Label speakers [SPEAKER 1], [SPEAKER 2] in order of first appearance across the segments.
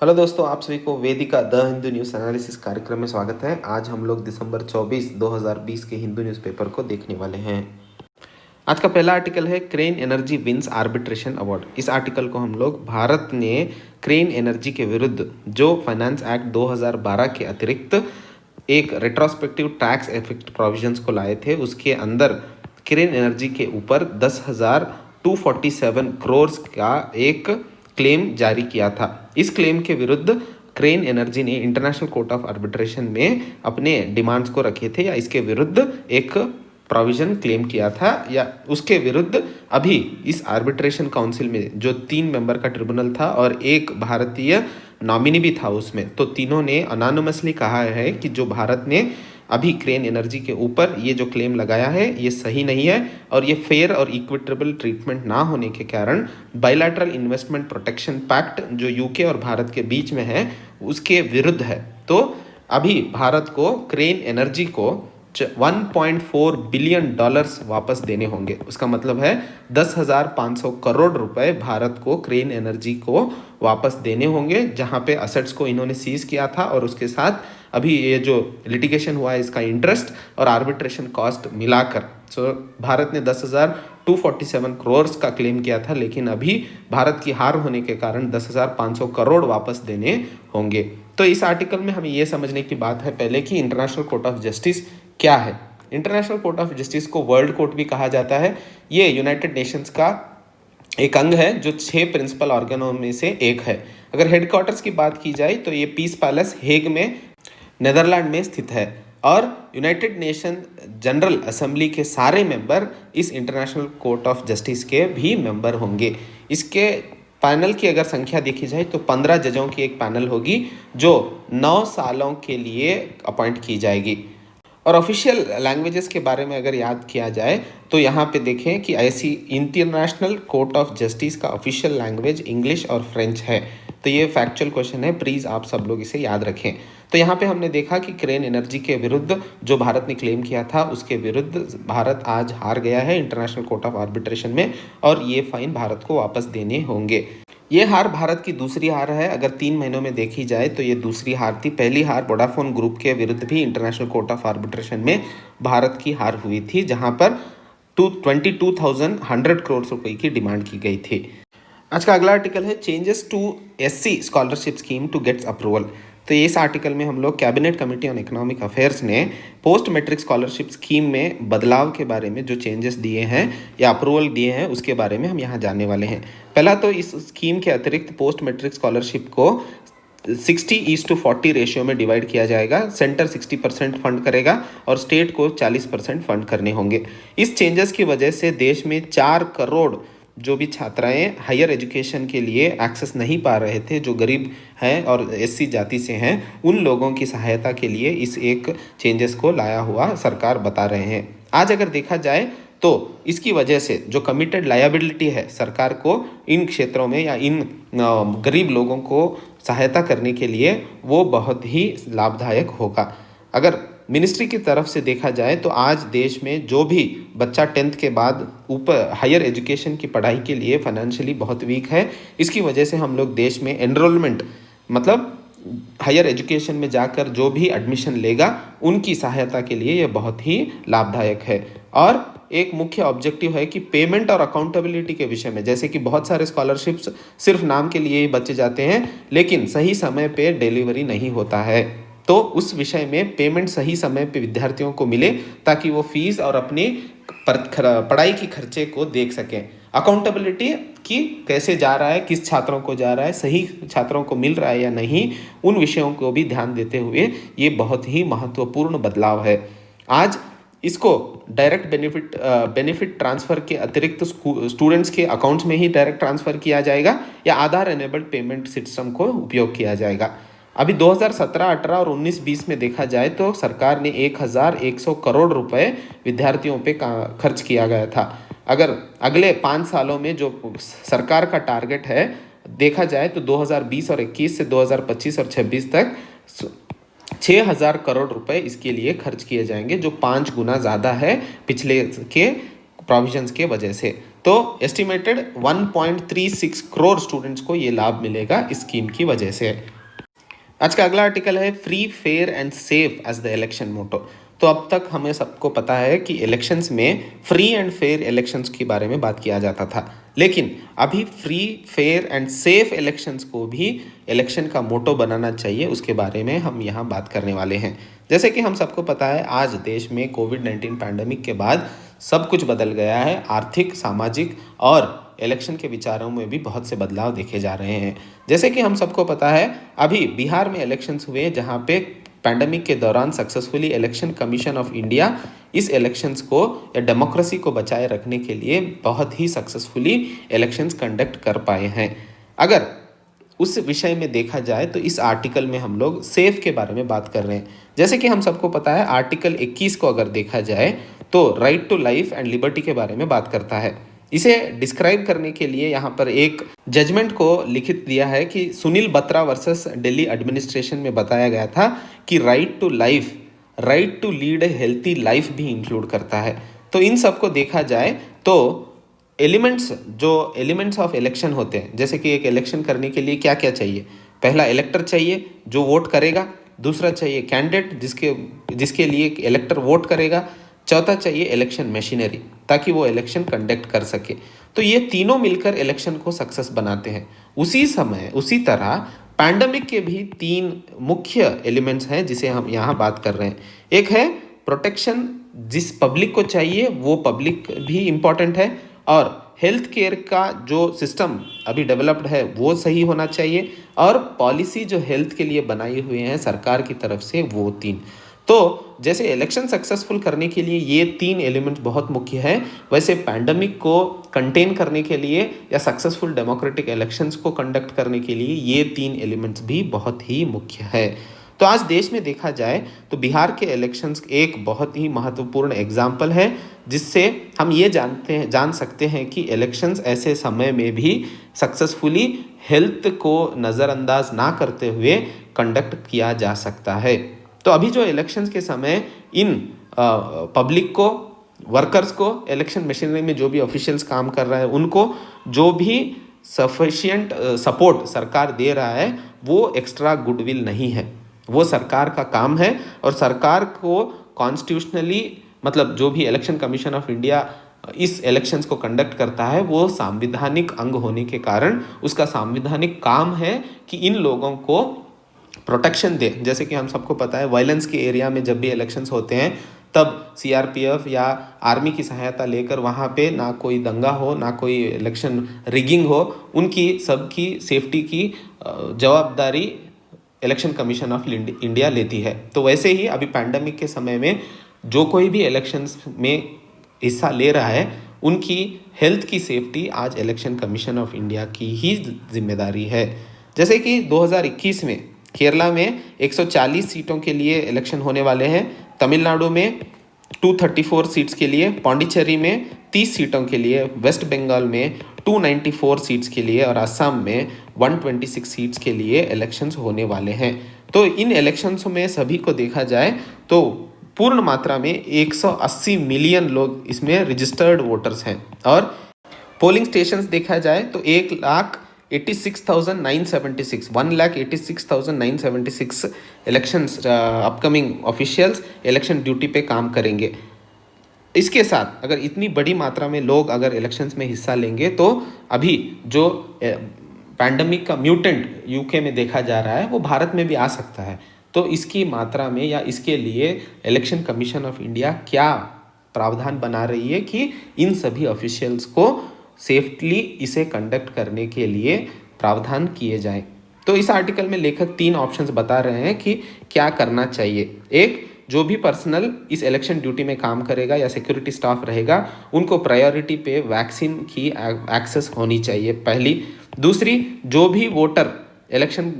[SPEAKER 1] Hello दोस्तों, आप सभी को वेदिका द हिंदू न्यूज़ एनालिसिस कार्यक्रम में स्वागत है। आज हम लोग दिसंबर 24 2020 के हिंदू न्यूज़पेपर को देखने वाले हैं। आज का पहला आर्टिकल है Cairn Energy wins arbitration award. इस आर्टिकल को हम लोग भारत ने क्रेन एनर्जी के विरुद्ध जो फाइनेंस एक्ट 2012 के अतिरिक्त एक रेट्रोस्पेक्टिव टैक्स इफेक्ट प्रोविजंस को लाए थे, उसके अंदर क्रेन एनर्जी के ऊपर 10,247 करोड़ का एक क्लेम जारी किया था। इस क्लेम के विरुद्ध क्रेन एनर्जी ने इंटरनेशनल कोर्ट ऑफ आर्बिट्रेशन में अपने डिमांड्स को रखे थे या इसके विरुद्ध एक प्रोविजन क्लेम किया था, या उसके विरुद्ध अभी इस आर्बिट्रेशन काउंसिल में जो 3 मेंबर का ट्रिब्यूनल था और एक भारतीय नॉमिनी भी था उसमें, तो तीनों ने अनोनिमसली कहा है कि जो भारत ने अभी क्रेन एनर्जी के ऊपर ये जो क्लेम लगाया है ये सही नहीं है और ये फेयर और इक्विटेबल ट्रीटमेंट ना होने के कारण बायलैटरल इन्वेस्टमेंट प्रोटेक्शन पैक्ट जो यूके और भारत के बीच में है उसके विरुद्ध है। तो अभी भारत को क्रेन एनर्जी को 1.4 बिलियन डॉलर्स वापस देने होंगे। उसका मतलब है 10,500 करोड़ रुपए भारत को क्रेन एनर्जी को वापस देने होंगे, जहां पे असेट्स को इन्होंने सीज किया था और उसके साथ अभी ये जो लिटिगेशन हुआ है इसका इंटरेस्ट और आर्बिट्रेशन कॉस्ट मिलाकर। भारत ने 10,247 करोड़ का क्लेम किया था, लेकिन अभी भारत की हार होने के कारण 10,500 करोड़ वापस देने होंगे। तो इस आर्टिकल में हमें यह समझने की बात है पहले कि इंटरनेशनल कोर्ट ऑफ जस्टिस क्या है। इंटरनेशनल कोर्ट ऑफ जस्टिस को वर्ल्ड कोर्ट भी कहा जाता है। ये यूनाइटेड नेशंस का एक अंग है जो 6 प्रिंसिपल ऑर्गनों में से एक है। अगर हेडक्वार्टर्स की बात की जाए तो ये पीस पैलेस हेग में नेदरलैंड में स्थित है और यूनाइटेड नेशन जनरल असेंबली के सारे मेंबर इस इंटरनेशनल कोर्ट ऑफ जस्टिस के भी मेंबर होंगे। इसके पैनल की अगर संख्या देखी जाए तो 15 जजों की एक पैनल होगी जो 9 सालों के लिए अपॉइंट की जाएगी। और ऑफिशियल लैंग्वेजेस के बारे में अगर याद किया जाए तो यहाँ पे देखें कि ऐसी इंटरनेशनल कोर्ट ऑफ जस्टिस का ऑफिशियल लैंग्वेज इंग्लिश और फ्रेंच है। तो ये फैक्चुअल क्वेश्चन है, प्लीज़ आप सब लोग इसे याद रखें। तो यहाँ पे हमने देखा कि क्रेन एनर्जी के विरुद्ध जो भारत ने क्लेम किया था उसके विरुद्ध भारत आज हार गया है इंटरनेशनल कोर्ट ऑफ आर्बिट्रेशन में और ये फाइन भारत को वापस देने होंगे। ये हार भारत की दूसरी हार है। अगर 3 महीनों में देखी जाए तो ये दूसरी हार थी। पहली हार वोडाफोन ग्रुप के विरुद्ध भी इंटरनेशनल कोर्ट ऑफ आर्बिट्रेशन में भारत की हार हुई थी, जहां पर 22,100 करोड़ रुपए की डिमांड की गई थी। आज का अगला आर्टिकल है changes to SC scholarship scheme to gets approval. तो इस आर्टिकल में हम लोग cabinet committee on economic affairs ने पोस्ट मैट्रिक स्कॉलरशिप स्कीम में बदलाव के बारे में जो चेंजेस दिए हैं या अप्रूवल दिए हैं उसके बारे में हम यहाँ जानने वाले हैं। पहला तो इस स्कीम के अतिरिक्त पोस्ट मैट्रिक स्कॉलरशिप को 60:40 रेशियो में डिवाइड किया जाएगा। सेंटर 60% फंड करेगा और स्टेट को 40% फंड करने होंगे। इस चेंजेस की वजह से देश में 4 करोड़ जो भी छात्राएं हायर एजुकेशन के लिए एक्सेस नहीं पा रहे थे, जो गरीब हैं और एससी जाति से हैं, उन लोगों की सहायता के लिए इस एक चेंजेस को लाया हुआ सरकार बता रहे हैं। आज अगर देखा जाए तो इसकी वजह से जो कमिटेड लायबिलिटी है सरकार को इन क्षेत्रों में या इन गरीब लोगों को सहायता करने के लिए वो बहुत ही लाभदायक होगा। अगर मिनिस्ट्री की तरफ से देखा जाए तो आज देश में जो भी बच्चा 10th के बाद ऊपर हायर एजुकेशन की पढ़ाई के लिए फाइनेंशियली बहुत वीक है, इसकी वजह से हम लोग देश में एनरोलमेंट मतलब हायर एजुकेशन में जाकर जो भी एडमिशन लेगा उनकी सहायता के लिए ये बहुत ही लाभदायक है। और एक मुख्य ऑब्जेक्टिव है कि पेमेंट और अकाउंटेबिलिटी के विषय में, जैसे कि बहुत सारे स्कॉलरशिप्स सिर्फ नाम के लिए ही बच्चे जाते हैं लेकिन सही समय पे डिलीवरी नहीं होता है, तो उस विषय में पेमेंट सही समय पे विद्यार्थियों को मिले ताकि वो फीस और अपनी पढ़ाई की खर्चे को देख सकें। अकाउंटेबिलिटी कि कैसे जा रहा है, किस छात्रों को जा रहा है, सही छात्रों को मिल रहा है या नहीं, उन विषयों को भी ध्यान देते हुए ये बहुत ही महत्वपूर्ण बदलाव है। आज इसको डायरेक्ट बेनिफिट ट्रांसफ़र के अतिरिक्त स्टूडेंट्स के अकाउंट्स में ही डायरेक्ट ट्रांसफ़र किया जाएगा या आधार एनेबल्ड पेमेंट सिस्टम को उपयोग किया जाएगा। अभी 2017-18 और 19-20 में देखा जाए तो सरकार ने 1,100 करोड़ रुपए विद्यार्थियों पे खर्च किया गया था। अगर अगले 5 सालों में जो सरकार का टारगेट है देखा जाए तो 2020 और 21 से 2025 और 26 तक 6,000 करोड़ रुपए इसके लिए खर्च किए जाएंगे, जो 5 गुना ज़्यादा है पिछले के प्रोविजंस के वजह से। तो एस्टिमेटेड 1.36 करोड़ स्टूडेंट्स को ये लाभ मिलेगा इस स्कीम की वजह से। आज का अगला आर्टिकल है free fair and safe as the election motto. तो अब तक हमें सबको पता है कि इलेक्शंस में फ्री एंड फेयर इलेक्शंस के बारे में बात किया जाता था, लेकिन अभी free fair and safe elections को भी इलेक्शन का मोटो बनाना चाहिए, उसके बारे में हम यहाँ बात करने वाले हैं। जैसे कि हम सबको पता है आज देश में कोविड-19 पैंडमिक के बाद सब कुछ बदल गया है। आर्थिक, सामाजिक और इलेक्शन के विचारों में भी बहुत से बदलाव देखे जा रहे हैं। जैसे कि हम सबको पता है अभी बिहार में इलेक्शंस हुए जहाँ पे पैंडमिक के दौरान successfully election commission of India इस इलेक्शंस को या डेमोक्रेसी को बचाए रखने के लिए बहुत ही सक्सेसफुली इलेक्शंस कंडक्ट कर पाए हैं। अगर उस विषय में देखा जाए तो इस आर्टिकल में हम लोग सेफ के बारे में बात कर रहे हैं। जैसे कि हम सबको पता है आर्टिकल 21 को अगर देखा जाए तो right to life and liberty के बारे में बात करता है। इसे डिस्क्राइब करने के लिए यहाँ पर एक जजमेंट को लिखित दिया है कि सुनील बत्रा वर्सेस दिल्ली एडमिनिस्ट्रेशन में बताया गया था कि right to life, right to lead a healthy life भी इंक्लूड करता है। तो इन सब को देखा जाए तो एलिमेंट्स ऑफ इलेक्शन होते हैं, जैसे कि एक इलेक्शन करने के लिए क्या क्या चाहिए। पहला इलेक्टर चाहिए जो वोट करेगा, दूसरा चाहिए कैंडिडेट जिसके लिए इलेक्टर वोट करेगा, चौथा चाहिए इलेक्शन मशीनरी ताकि वो इलेक्शन कंडक्ट कर सके। तो ये तीनों मिलकर इलेक्शन को सक्सेस बनाते हैं। उसी तरह पैंडमिक के भी 3 मुख्य एलिमेंट्स हैं जिसे हम यहाँ बात कर रहे हैं। एक है प्रोटेक्शन, जिस पब्लिक को चाहिए वो पब्लिक भी इम्पॉर्टेंट है, और हेल्थ केयर का जो सिस्टम अभी डेवलप्ड है वो सही होना चाहिए, और पॉलिसी जो हेल्थ के लिए बनाई हुई हैं सरकार की तरफ से वो 3। तो जैसे इलेक्शन सक्सेसफुल करने के लिए ये 3 एलिमेंट्स बहुत मुख्य हैं, वैसे पैंडमिक को कंटेन करने के लिए या सक्सेसफुल डेमोक्रेटिक इलेक्शंस को कंडक्ट करने के लिए ये 3 एलिमेंट्स भी बहुत ही मुख्य है। तो आज देश में देखा जाए तो बिहार के इलेक्शंस एक बहुत ही महत्वपूर्ण एग्जाम्पल है, जिससे हम ये जान सकते हैं कि इलेक्शंस ऐसे समय में भी सक्सेसफुली हेल्थ को नज़रअंदाज ना करते हुए कंडक्ट किया जा सकता है। तो अभी जो इलेक्शंस के समय इन पब्लिक को, वर्कर्स को, इलेक्शन मशीनरी में जो भी ऑफिशियल्स काम कर रहे हैं उनको जो भी सफिशिएंट सपोर्ट सरकार दे रहा है वो एक्स्ट्रा गुडविल नहीं है, वो सरकार का काम है। और सरकार को कॉन्स्टिट्यूशनली मतलब जो भी इलेक्शन कमीशन ऑफ इंडिया इस इलेक्शंस को कंडक्ट करता है वो सांविधानिक अंग होने के कारण उसका सांविधानिक काम है कि इन लोगों को प्रोटेक्शन दे। जैसे कि हम सबको पता है वायलेंस के एरिया में जब भी इलेक्शंस होते हैं तब सीआरपीएफ या आर्मी की सहायता लेकर वहाँ पे ना कोई दंगा हो, ना कोई इलेक्शन रिगिंग हो, उनकी सबकी सेफ्टी की जवाबदारी इलेक्शन कमीशन ऑफ इंडिया लेती है। तो वैसे ही अभी पैंडमिक के समय में जो कोई भी इलेक्शंस में हिस्सा ले रहा है उनकी हेल्थ की सेफ्टी आज इलेक्शन कमीशन ऑफ इंडिया की ही जिम्मेदारी है। जैसे कि 2021 में केरला में 140 सीटों के लिए इलेक्शन होने वाले हैं, तमिलनाडु में 234 सीट्स के लिए, पौंडीचेरी में 30 सीटों के लिए, वेस्ट बंगाल में 294 सीट्स के लिए और असम में 126 सीट्स के लिए इलेक्शंस होने वाले हैं। तो इन इलेक्शंस में सभी को देखा जाए तो पूर्ण मात्रा में 180 मिलियन लोग इसमें रजिस्टर्ड वोटर्स हैं, और पोलिंग स्टेशंस देखा जाए तो 1,86,976 elections upcoming officials election duty पे काम करेंगे। इसके साथ अगर इतनी बड़ी मात्रा में लोग अगर इलेक्शंस में हिस्सा लेंगे तो अभी जो पैंडमिक का म्यूटेंट यूके में देखा जा रहा है वो भारत में भी आ सकता है। तो इसकी मात्रा में या इसके लिए इलेक्शन कमीशन ऑफ इंडिया क्या प्रावधान बना रही है कि इन सभी ऑफिशियल्स को सेफ्टली इसे कंडक्ट करने के लिए प्रावधान किए जाएं। तो इस आर्टिकल में लेखक 3 ऑप्शंस बता रहे हैं कि क्या करना चाहिए। एक, जो भी पर्सनल इस इलेक्शन ड्यूटी में काम करेगा या सिक्योरिटी स्टाफ रहेगा उनको प्रायोरिटी पे वैक्सीन की एक्सेस होनी चाहिए, पहली। दूसरी, जो भी वोटर इलेक्शन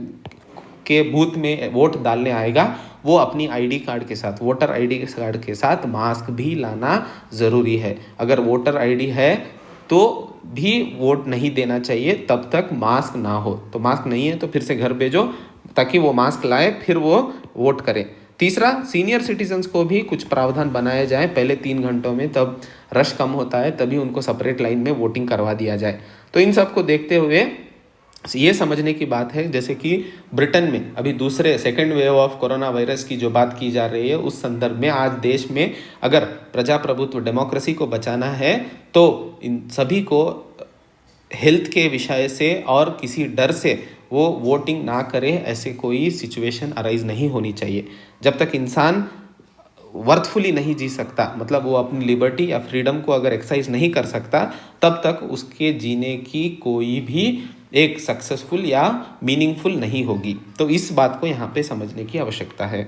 [SPEAKER 1] के बूथ में वोट डालने आएगा वो अपनी आईडी कार्ड के साथ, वोटर आईडी कार्ड के साथ मास्क भी लाना ज़रूरी है। अगर वोटर आईडी है तो भी वोट नहीं देना चाहिए तब तक मास्क ना हो। तो मास्क नहीं है तो फिर से घर भेजो ताकि वो मास्क लाए फिर वो वोट करें। तीसरा, सीनियर सिटीजन्स को भी कुछ प्रावधान बनाए जाए पहले 3 घंटों में, तब रश कम होता है, तभी उनको सेपरेट लाइन में वोटिंग करवा दिया जाए। तो इन सब को देखते हुए ये समझने की बात है, जैसे कि ब्रिटेन में अभी दूसरे second wave of corona virus की जो बात की जा रही है, उस संदर्भ में आज देश में अगर प्रजाप्रभुत्व डेमोक्रेसी को बचाना है तो इन सभी को हेल्थ के विषय से और किसी डर से वो वोटिंग ना करे, ऐसे कोई सिचुएशन अराइज नहीं होनी चाहिए। जब तक इंसान वर्थफुली नहीं जी सकता, मतलब वो अपनी लिबर्टी या फ्रीडम को अगर एक्सरसाइज नहीं कर सकता, तब तक उसके जीने की कोई भी एक सक्सेसफुल या मीनिंगफुल नहीं होगी। तो इस बात को यहाँ पे समझने की आवश्यकता है।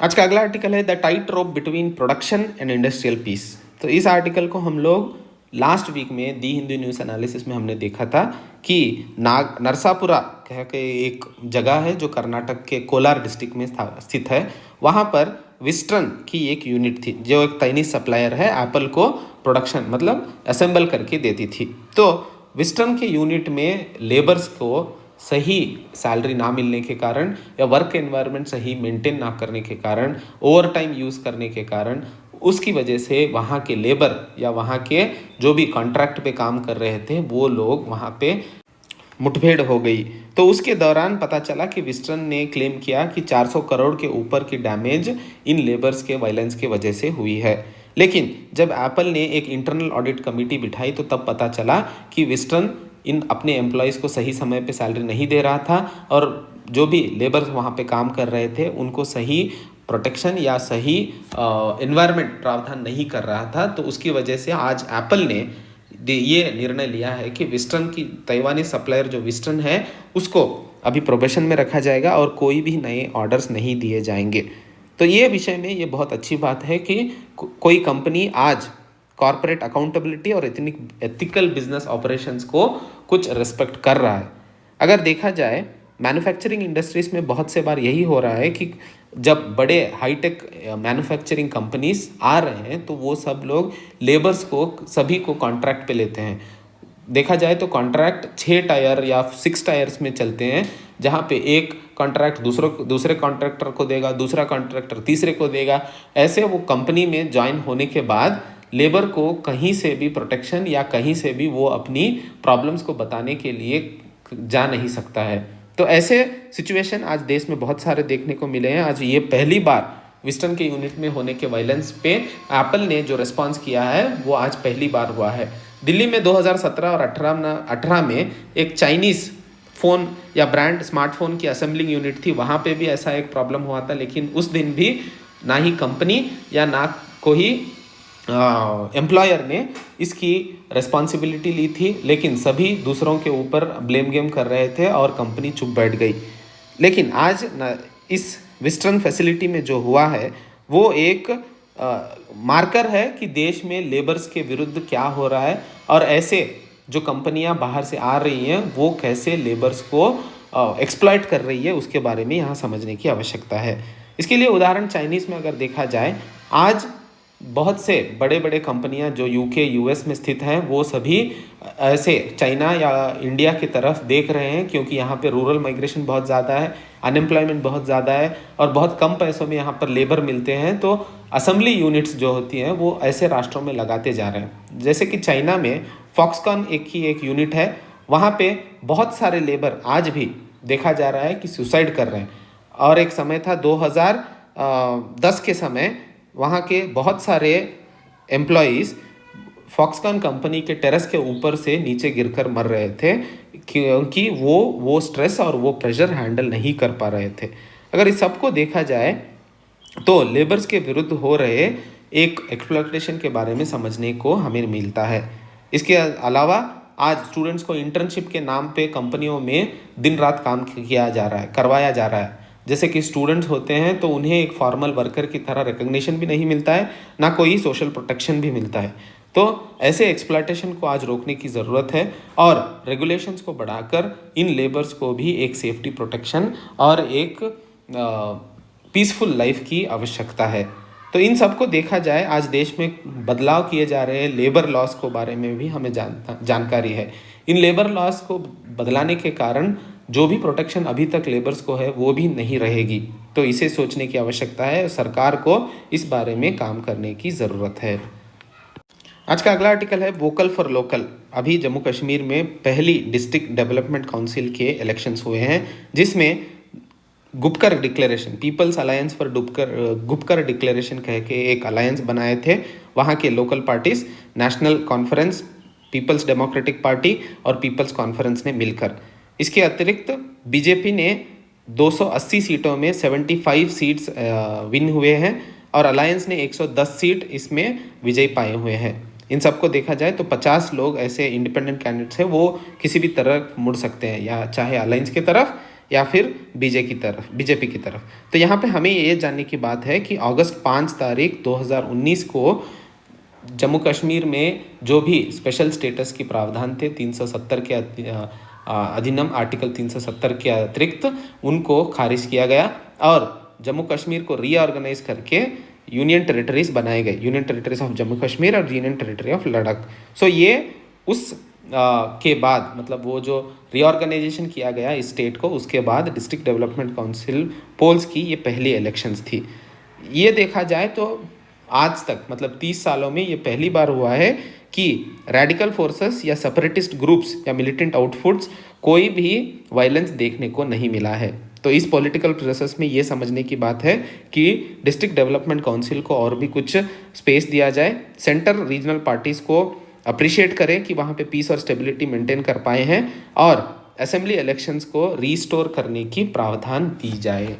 [SPEAKER 1] आज का अगला आर्टिकल है the tight rope between production and industrial peace. तो इस आर्टिकल को हम लोग लास्ट वीक में दी हिंदू न्यूज़ एनालिसिस में हमने देखा था कि नरसापुरा कह के एक जगह है जो कर्नाटक के कोलार डिस्ट्रिक्ट में स्थित है। वहाँ पर विस्टर्न की एक यूनिट थी जो एक चाइनीज सप्लायर है, एप्पल को प्रोडक्शन मतलब असेंबल करके देती थी। तो विस्टर्न के यूनिट में लेबर्स को सही सैलरी ना मिलने के कारण या वर्क एनवायरनमेंट सही मेंटेन ना करने के कारण, ओवर टाइम यूज़ करने के कारण, उसकी वजह से वहाँ के लेबर या वहाँ के जो भी कॉन्ट्रैक्ट पे काम कर रहे थे वो लोग वहाँ पे मुठभेड़ हो गई। तो उसके दौरान पता चला कि विस्टर्न ने क्लेम किया कि 400 करोड़ के ऊपर की डैमेज इन लेबर्स के वायलेंस के वजह से हुई है। लेकिन जब एप्पल ने एक इंटरनल ऑडिट कमेटी बिठाई तो तब पता चला कि विस्टर्न इन अपने एम्प्लॉयज़ को सही समय पे सैलरी नहीं दे रहा था और जो भी लेबर्स वहाँ पे काम कर रहे थे उनको सही प्रोटेक्शन या सही एनवायरनमेंट प्रावधान नहीं कर रहा था। तो उसकी वजह से आज एप्पल ने ये निर्णय लिया है कि विस्टर्न की ताइवानी सप्लायर जो विस्टर्न है उसको अभी प्रोबेशन में रखा जाएगा और कोई भी नए ऑर्डर्स नहीं दिए जाएंगे। तो ये विषय में ये बहुत अच्छी बात है कि कोई कंपनी आज कॉर्पोरेट अकाउंटेबिलिटी और एथिकल बिजनेस ऑपरेशंस को कुछ रिस्पेक्ट कर रहा है। अगर देखा जाए मैन्युफैक्चरिंग इंडस्ट्रीज में बहुत से बार यही हो रहा है कि जब बड़े हाईटेक मैन्युफैक्चरिंग कंपनीज आ रहे हैं तो वो सब लोग लेबर्स को सभी को कॉन्ट्रैक्ट पे लेते हैं। देखा जाए तो कॉन्ट्रैक्ट 6 टायर या 6 टायर्स में चलते हैं, जहाँ पे एक कॉन्ट्रैक्ट दूसरे कॉन्ट्रैक्टर को देगा, दूसरा कॉन्ट्रैक्टर तीसरे को देगा। ऐसे वो कंपनी में ज्वाइन होने के बाद लेबर को कहीं से भी प्रोटेक्शन या कहीं से भी वो अपनी प्रॉब्लम्स को बताने के लिए जा नहीं सकता है। तो ऐसे सिचुएशन आज देश में बहुत सारे देखने को मिले हैं। आज ये पहली बार विस्टर्न के यूनिट में होने के वायलेंस पे एप्पल ने जो रिस्पॉन्स किया है वो आज पहली बार हुआ है। दिल्ली में 2017 और 18 में एक चाइनीज़ फ़ोन या ब्रांड स्मार्टफोन की असेंबलिंग यूनिट थी, वहाँ पे भी ऐसा एक प्रॉब्लम हुआ था। लेकिन उस दिन भी ना ही कंपनी या ना कोई एम्प्लॉयर ने इसकी रिस्पॉन्सिबिलिटी ली थी, लेकिन सभी दूसरों के ऊपर ब्लेम गेम कर रहे थे और कंपनी चुप बैठ गई। लेकिन आज इस वेस्टर्न फैसिलिटी में जो हुआ है वो एक मार्कर है कि देश में लेबर्स के विरुद्ध क्या हो रहा है और ऐसे जो कंपनियां बाहर से आ रही हैं वो कैसे लेबर्स को एक्सप्लॉइट कर रही है, उसके बारे में यहाँ समझने की आवश्यकता है। इसके लिए उदाहरण चाइनीज़ में अगर देखा जाए, आज बहुत से बड़े बड़े कंपनियां जो यूके यूएस में स्थित हैं वो सभी ऐसे चाइना या इंडिया की तरफ देख रहे हैं, क्योंकि यहाँ पे रूरल माइग्रेशन बहुत ज़्यादा है, अनएम्प्लॉयमेंट बहुत ज़्यादा है और बहुत कम पैसों में यहाँ पर लेबर मिलते हैं। तो असेंबली यूनिट्स जो होती हैं वो ऐसे राष्ट्रों में लगाते जा रहे हैं। जैसे कि चाइना में फॉक्सकॉन एक यूनिट है, वहाँ पे बहुत सारे लेबर आज भी देखा जा रहा है कि सुसाइड कर रहे हैं। और एक समय था 2010 के समय वहाँ के बहुत सारे एम्प्लॉयज़ फॉक्सकॉन कंपनी के टेरेस के ऊपर से नीचे गिरकर मर रहे थे, क्योंकि वो स्ट्रेस और वो प्रेशर हैंडल नहीं कर पा रहे थे। अगर इस सब को देखा जाए तो लेबर्स के विरुद्ध हो रहे एक एक्सप्लॉयटेशन के बारे में समझने को हमें मिलता है। इसके अलावा आज स्टूडेंट्स को इंटर्नशिप के नाम पे कंपनियों में दिन रात काम किया जा रहा है, करवाया जा रहा है। जैसे कि स्टूडेंट्स होते हैं तो उन्हें एक फॉर्मल वर्कर की तरह रिकग्निशन भी नहीं मिलता है, ना कोई सोशल प्रोटेक्शन भी मिलता है। तो ऐसे एक्सप्लॉयटेशन को आज रोकने की ज़रूरत है और रेगुलेशंस को बढ़ाकर इन लेबर्स को भी एक सेफ्टी प्रोटेक्शन और एक पीसफुल लाइफ की आवश्यकता है। तो इन सब को देखा जाए, आज देश में बदलाव किए जा रहे हैं लेबर लॉस को बारे में भी हमें जानकारी है। इन लेबर लॉस को बदलाने के कारण जो भी प्रोटेक्शन अभी तक लेबर्स को है वो भी नहीं रहेगी। तो इसे सोचने की आवश्यकता है, सरकार को इस बारे में काम करने की ज़रूरत है। आज का अगला आर्टिकल है वोकल फॉर लोकल। अभी जम्मू कश्मीर में पहली डिस्ट्रिक्ट डेवलपमेंट काउंसिल के इलेक्शंस हुए हैं, जिसमें Gupkar declaration, people's alliance for Gupkar declaration कह के एक अलायंस बनाए थे वहाँ के local parties, national conference, people's democratic party और पीपल्स कॉन्फ्रेंस ने मिलकर। इसके अतिरिक्त बीजेपी ने 280 सीटों में 75 सीट्स विन हुए हैं और अलायंस ने 110 सीट इसमें विजय पाए हुए हैं। इन सबको देखा जाए तो 50 लोग ऐसे इंडिपेंडेंट कैंडिडेट्स हैं, वो किसी भी तरफ मुड़ सकते हैं, या चाहे अलायंस की तरफ या फिर बीजेपी की तरफ। तो यहाँ पे हमें ये जानने की बात है कि अगस्त 5 तारीख 2019 को जम्मू कश्मीर में जो भी स्पेशल स्टेटस की प्रावधान थे 370 के अधिनियम आर्टिकल 370 के अतिरिक्त उनको खारिज किया गया और जम्मू कश्मीर को रीऑर्गेनाइज करके यूनियन टेरिटरीज बनाए गए, union territories of Jammu Kashmir और यूनियन टेरिटरी ऑफ लद्दाख। सो ये उस के बाद, मतलब वो जो रीऑर्गेनाइजेशन किया गया इस स्टेट को, उसके बाद डिस्ट्रिक्ट डेवलपमेंट काउंसिल पोल्स की ये पहली इलेक्शंस थी। ये देखा जाए तो आज तक, मतलब 30 सालों में ये पहली बार हुआ है कि रेडिकल फोर्सेस या सेपरेटिस्ट ग्रुप्स या मिलिटेंट आउटफुट्स कोई भी वायलेंस देखने को नहीं मिला है। तो इस पॉलिटिकल प्रोसेस में ये समझने की बात है कि डिस्ट्रिक्ट डेवलपमेंट काउंसिल को और भी कुछ स्पेस दिया जाए, सेंटर रीजनल पार्टीज़ को अप्रिशिएट करें कि वहाँ पे पीस और स्टेबिलिटी मेंटेन कर पाए हैं और असेंबली इलेक्शंस को रीस्टोर करने की प्रावधान दी जाए।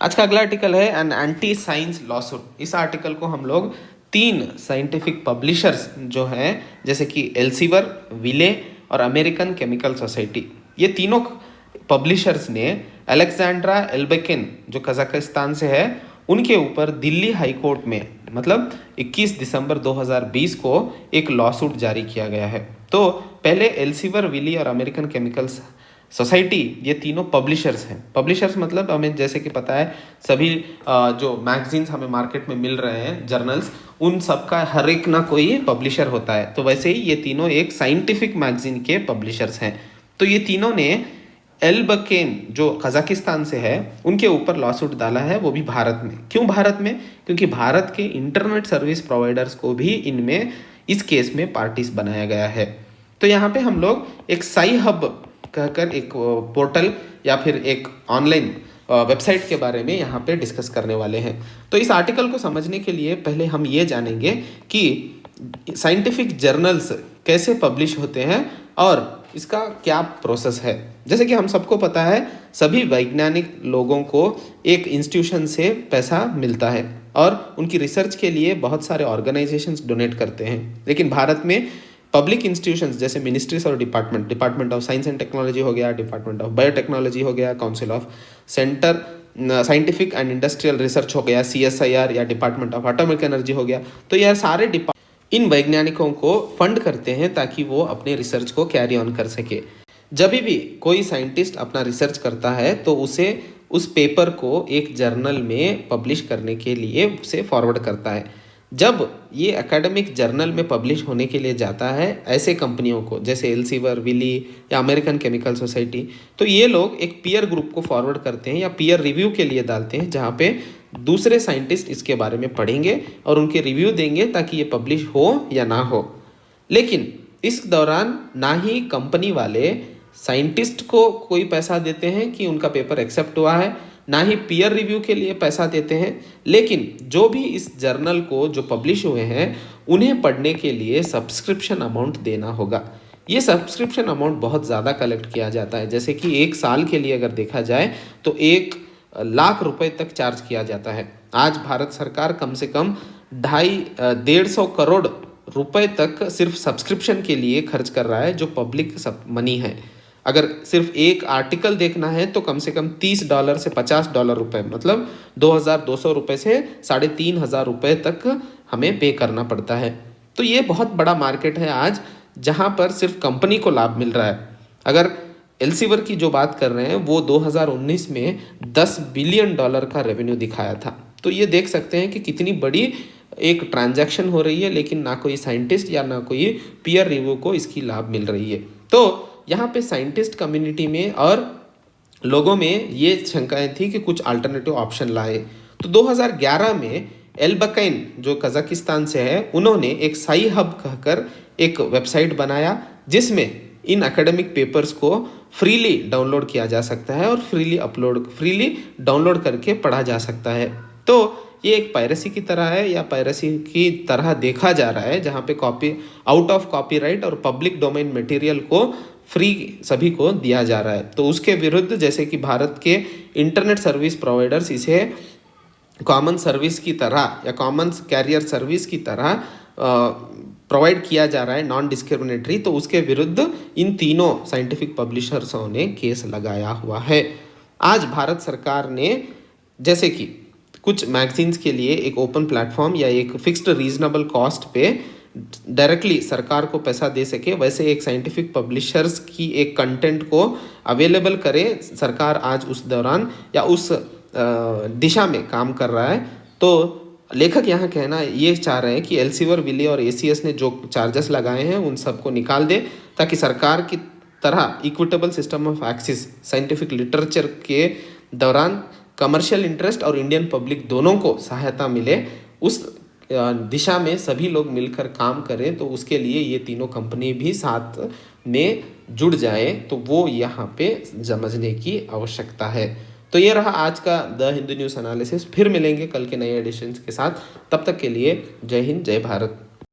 [SPEAKER 1] आज का अगला आर्टिकल है एन एंटी साइंस लॉसूट। इस आर्टिकल को हम लोग 3 साइंटिफिक पब्लिशर्स जो हैं, जैसे कि एल्सीवर, विले और अमेरिकन केमिकल सोसाइटी, ये तीनों पब्लिशर्स ने अलेक्जेंड्रा एल्बेकिन जो कजाकिस्तान से है उनके ऊपर दिल्ली हाई कोर्ट में, मतलब 21 दिसंबर 2020 को एक लॉसूट जारी किया गया है। तो पहले एल्सीवर, विली और अमेरिकन केमिकल्स सोसाइटी, ये तीनों पब्लिशर्स हैं। पब्लिशर्स मतलब हमें जैसे कि पता है सभी जो मैगजीन्स हमें मार्केट में मिल रहे हैं, जर्नल्स, उन सब का हर एक ना कोई पब्लिशर होता है। तो वैसे ही ये तीनों एक साइंटिफिक मैगजीन के पब्लिशर्स हैं। तो ये तीनों ने एल्बेकिन जो कजाकिस्तान से है उनके ऊपर लॉसूट डाला है, वो भी भारत में। क्यों भारत में? क्योंकि भारत के इंटरनेट सर्विस प्रोवाइडर्स को भी इनमें इस केस में पार्टीज बनाया गया है। तो यहाँ पे हम लोग एक साई हब कहकर एक पोर्टल या फिर एक ऑनलाइन वेबसाइट के बारे में यहाँ पे डिस्कस करने वाले हैं। तो इस आर्टिकल को समझने के लिए पहले हम ये जानेंगे कि साइंटिफिक जर्नल्स कैसे पब्लिश होते हैं और इसका क्या प्रोसेस है। जैसे कि हम सबको पता है सभी वैज्ञानिक लोगों को एक इंस्टीट्यूशन से पैसा मिलता है और उनकी रिसर्च के लिए बहुत सारे ऑर्गेनाइजेशंस डोनेट करते हैं। लेकिन भारत में पब्लिक इंस्टीट्यूशंस जैसे मिनिस्ट्रीज और department of science and technology हो गया, डिपार्टमेंट ऑफ बायोटेक्नोलॉजी हो गया, council of centre scientific and industrial research हो गया CSIR, या डिपार्टमेंट ऑफ एटॉमिक एनर्जी हो गया। तो यह सारे इन वैज्ञानिकों को फंड करते हैं ताकि वो अपने रिसर्च को कैरी ऑन कर सके। जब भी कोई साइंटिस्ट अपना रिसर्च करता है तो उसे उस पेपर को एक जर्नल में पब्लिश करने के लिए उसे फॉरवर्ड करता है। जब ये एकेडमिक जर्नल में पब्लिश होने के लिए जाता है ऐसे कंपनियों को जैसे एल्सीवर, विली या अमेरिकन केमिकल सोसाइटी, तो ये लोग एक पीयर ग्रुप को फॉरवर्ड करते हैं या पीयर रिव्यू के लिए डालते हैं, जहाँ पे दूसरे साइंटिस्ट इसके बारे में पढ़ेंगे और उनके रिव्यू देंगे ताकि ये पब्लिश हो या ना हो। लेकिन इस दौरान ना ही कंपनी वाले साइंटिस्ट को कोई पैसा देते हैं कि उनका पेपर एक्सेप्ट हुआ है, ना ही पीयर रिव्यू के लिए पैसा देते हैं। लेकिन जो भी इस जर्नल को जो पब्लिश हुए हैं उन्हें पढ़ने के लिए सब्सक्रिप्शन अमाउंट देना होगा। ये सब्सक्रिप्शन अमाउंट बहुत ज़्यादा कलेक्ट किया जाता है। जैसे कि एक साल के लिए अगर देखा जाए तो 1 लाख रुपए तक चार्ज किया जाता है। आज भारत सरकार कम से कम 150 करोड़ रुपए तक सिर्फ सब्सक्रिप्शन के लिए खर्च कर रहा है, जो पब्लिक सब मनी है। अगर सिर्फ एक आर्टिकल देखना है तो कम से कम $30 से $50 रुपए, मतलब 2200 रुपये से 3500 रुपये तक हमें पे करना पड़ता है। तो ये बहुत बड़ा मार्केट है आज, जहाँ पर सिर्फ कंपनी को लाभ मिल रहा है। अगर एल्सीवर की जो बात कर रहे हैं वो 2019 में $10 बिलियन का रेवेन्यू दिखाया था। तो ये देख सकते हैं कि कितनी बड़ी एक ट्रांजैक्शन हो रही है, लेकिन ना कोई साइंटिस्ट या ना कोई पीयर रिव्यू को इसकी लाभ मिल रही है। तो यहाँ पे साइंटिस्ट कम्युनिटी में और लोगों में ये शंकाएं थी कि कुछ अल्टरनेटिव ऑप्शन लाए। तो 2011 में एल्बकाइन जो कजाकिस्तान से है, उन्होंने एक साई हब कहकर एक वेबसाइट बनाया जिसमें इन एकेडमिक पेपर्स को फ्रीली डाउनलोड किया जा सकता है और फ्रीली डाउनलोड करके पढ़ा जा सकता है। तो ये एक पायरेसी की तरह है या पायरेसी की तरह देखा जा रहा है, जहाँ पे कॉपी आउट ऑफ कॉपीराइट और पब्लिक डोमेन मटेरियल को फ्री सभी को दिया जा रहा है। तो उसके विरुद्ध जैसे कि भारत के इंटरनेट सर्विस प्रोवाइडर्स इसे कॉमन सर्विस की तरह या कॉमन कैरियर सर्विस की तरह प्रोवाइड किया जा रहा है, नॉन डिस्क्रिमिनेटरी, तो उसके विरुद्ध इन तीनों साइंटिफिक पब्लिशर्सों ने केस लगाया हुआ है। आज भारत सरकार ने जैसे कि कुछ मैगजीन्स के लिए एक ओपन प्लेटफॉर्म या एक फिक्स्ड रीजनेबल कॉस्ट पे डायरेक्टली सरकार को पैसा दे सके, वैसे एक साइंटिफिक पब्लिशर्स की एक कंटेंट को अवेलेबल करे। सरकार आज उस दौरान या उस दिशा में काम कर रहा है। तो लेखक यहाँ कहना ये चाह रहे हैं कि एल्सेवियर विले और एसीएस ने जो चार्जेस लगाए हैं उन सबको निकाल दे, ताकि सरकार की तरह equitable system of access scientific literature के दौरान कमर्शियल इंटरेस्ट और इंडियन पब्लिक दोनों को सहायता मिले। उस दिशा में सभी लोग मिलकर काम करें, तो उसके लिए ये तीनों कंपनी भी साथ में जुड़ जाए, तो वो यहाँ पे समझने की आवश्यकता है। तो ये रहा आज का द हिंदू न्यूज़ एनालिसिस। फिर मिलेंगे कल के नए एडिशंस के साथ। तब तक के लिए जय हिंद, जय भारत।